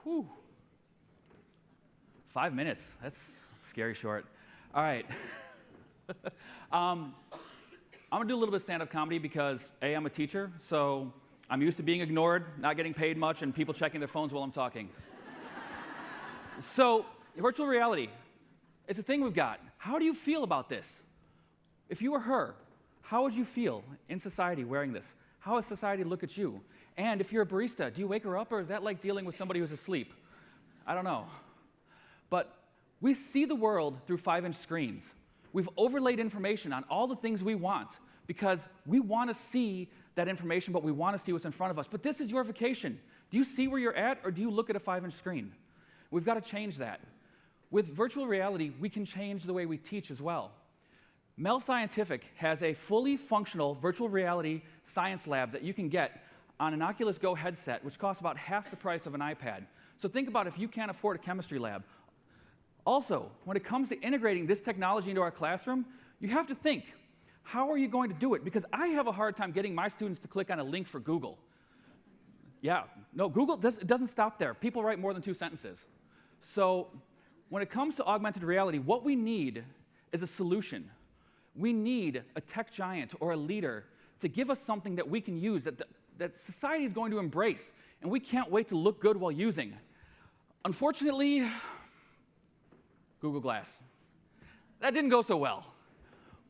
Whew. 5 minutes, that's scary short. All right. I'm gonna do a little bit of stand-up comedy because A, I'm a teacher, so I'm used to being ignored, not getting paid much, and people checking their phones while I'm talking. So, virtual reality, it's a thing we've got. How do you feel about this? If you were her, how would you feel in society wearing this? How would society look at you? And if you're a barista, do you wake her up, or is that like dealing with somebody who's asleep? I don't know. But we see the world through 5-inch screens. We've overlaid information on all the things we want because we want to see that information, but we want to see what's in front of us. But this is your vacation. Do you see where you're at, or do you look at a 5-inch screen? We've got to change that. With virtual reality, we can change the way we teach as well. Mel Scientific has a fully functional virtual reality science lab that you can get on an Oculus Go headset, which costs about half the price of an iPad. So think about if you can't afford a chemistry lab. Also, when it comes to integrating this technology into our classroom, you have to think, how are you going to do it? Because I have a hard time getting my students to click on a link for Google. Yeah, no, Google doesn't stop there. People write more than 2 sentences. So when it comes to augmented reality, what we need is a solution. We need a tech giant or a leader to give us something that we can use, that society is going to embrace, and we can't wait to look good while using. Unfortunately, Google Glass. That didn't go so well.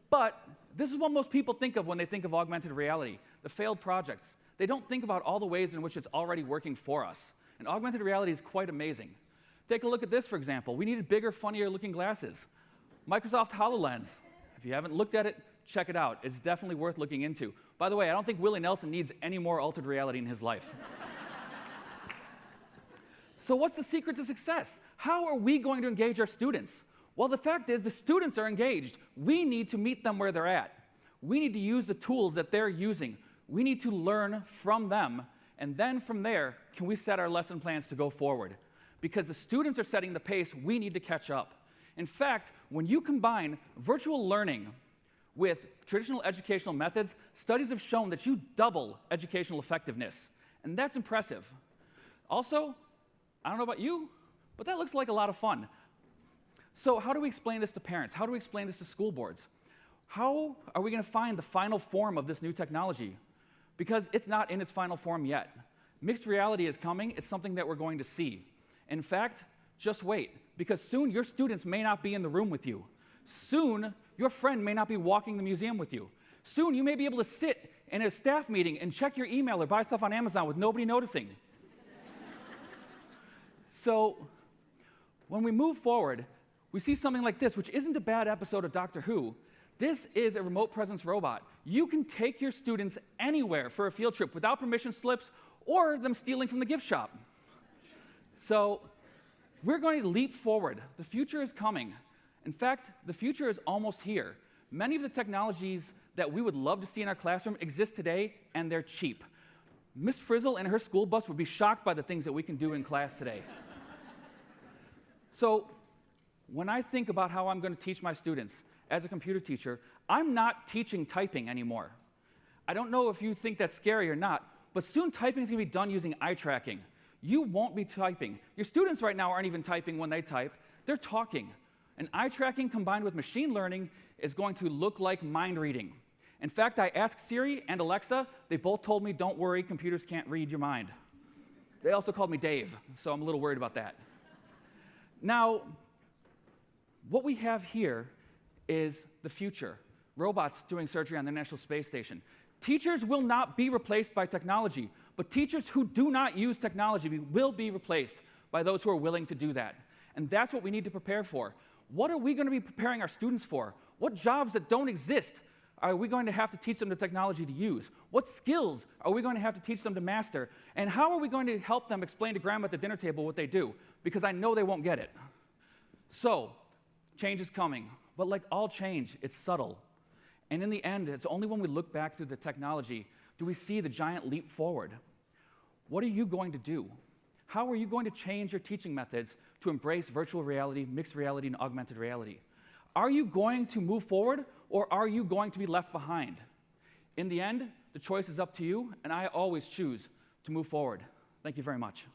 But this is what most people think of when they think of augmented reality, the failed projects. They don't think about all the ways in which it's already working for us. And augmented reality is quite amazing. Take a look at this, for example. We needed bigger, funnier-looking glasses. Microsoft HoloLens. If you haven't looked at it, check it out. It's definitely worth looking into. By the way, I don't think Willie Nelson needs any more altered reality in his life. So what's the secret to success? How are we going to engage our students? Well, the fact is the students are engaged. We need to meet them where they're at. We need to use the tools that they're using. We need to learn from them, and then from there, can we set our lesson plans to go forward? Because the students are setting the pace, we need to catch up. In fact, when you combine virtual learning with traditional educational methods, studies have shown that you double educational effectiveness, and that's impressive. Also, I don't know about you, but that looks like a lot of fun. So how do we explain this to parents? How do we explain this to school boards? How are we going to find the final form of this new technology? Because it's not in its final form yet. Mixed reality is coming. It's something that we're going to see. In fact, just wait, because soon your students may not be in the room with you. Soon, your friend may not be walking the museum with you. Soon, you may be able to sit in a staff meeting and check your email or buy stuff on Amazon with nobody noticing. So when we move forward, we see something like this, which isn't a bad episode of Doctor Who. This is a remote presence robot. You can take your students anywhere for a field trip without permission slips or them stealing from the gift shop. So we're going to leap forward. The future is coming. In fact, the future is almost here. Many of the technologies that we would love to see in our classroom exist today, and they're cheap. Miss Frizzle and her school bus would be shocked by the things that we can do in class today. So when I think about how I'm going to teach my students as a computer teacher, I'm not teaching typing anymore. I don't know if you think that's scary or not, but soon typing is going to be done using eye tracking. You won't be typing. Your students right now aren't even typing when they type. They're talking. And eye tracking combined with machine learning is going to look like mind reading. In fact, I asked Siri and Alexa. They both told me, don't worry, computers can't read your mind. They also called me Dave, so I'm a little worried about that. Now, what we have here is the future. Robots doing surgery on the International Space Station. Teachers will not be replaced by technology, but teachers who do not use technology will be replaced by those who are willing to do that. And that's what we need to prepare for. What are we going to be preparing our students for? What jobs that don't exist are we going to have to teach them the technology to use? What skills are we going to have to teach them to master? And how are we going to help them explain to grandma at the dinner table what they do? Because I know they won't get it. So, change is coming. But like all change, it's subtle. And in the end, it's only when we look back through the technology do we see the giant leap forward. What are you going to do? How are you going to change your teaching methods to embrace virtual reality, mixed reality, and augmented reality? Are you going to move forward, or are you going to be left behind? In the end, the choice is up to you, and I always choose to move forward. Thank you very much.